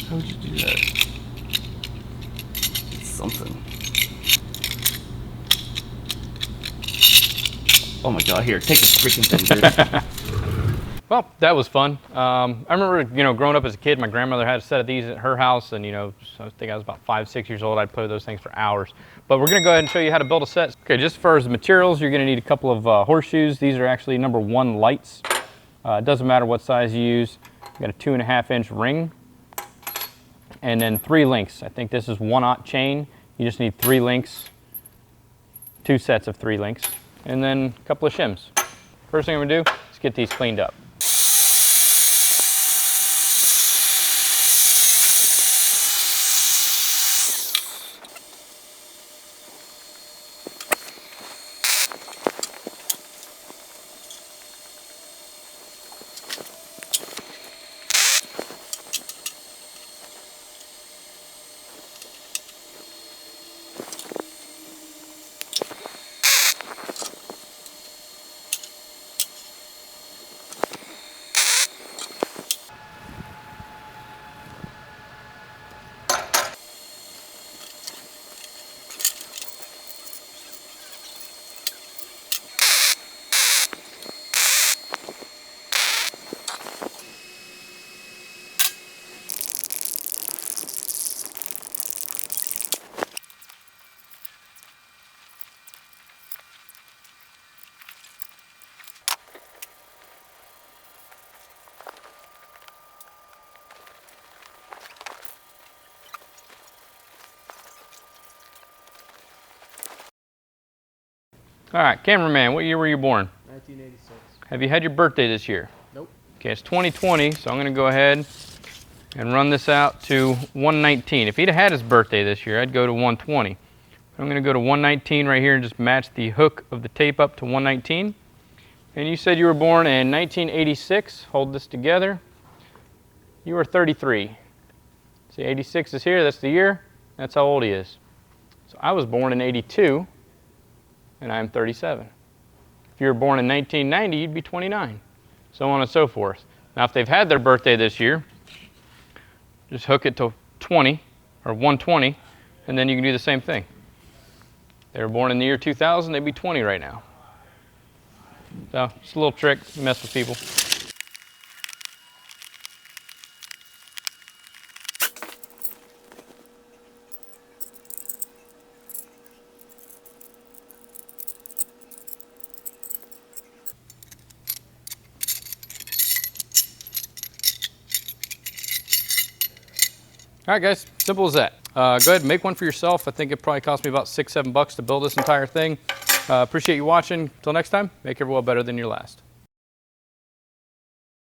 How would you do that? It's something. Oh my god, here, take this freaking thing, dude. Well, that was fun. I remember, growing up as a kid, my grandmother had a set of these at her house, and I think I was about 5, 6 years old. I'd play with those things for hours. But we're gonna go ahead and show you how to build a set. Okay, just for the materials, you're gonna need a couple of horseshoes. These are actually number 1 lights. It doesn't matter what size you use. You got a 2.5-inch ring, and then 3 links. I think this is 1/0 chain. You just need 3 links, 2 sets of 3 links, and then a couple of shims. First thing I'm gonna do is get these cleaned up. All right, cameraman, what year were you born? 1986. Have you had your birthday this year? Nope. Okay, it's 2020, so I'm gonna go ahead and run this out to 119. If he'd have had his birthday this year, I'd go to 120. I'm gonna go to 119 right here and just match the hook of the tape up to 119. And you said you were born in 1986. Hold this together. You were 33. See, 86 is here, that's the year. That's how old he is. So I was born in 82. And I'm 37. If you were born in 1990, you'd be 29, so on and so forth. Now, if they've had their birthday this year, just hook it to 20, or 120, and then you can do the same thing. They were born in the year 2000, they'd be 20 right now. So, it's a little trick, mess with people. All right, guys, simple as that. Go ahead and make one for yourself. I think it probably cost me about $6, $7 to build this entire thing. Appreciate you watching. Until next time, make every weld better than your last.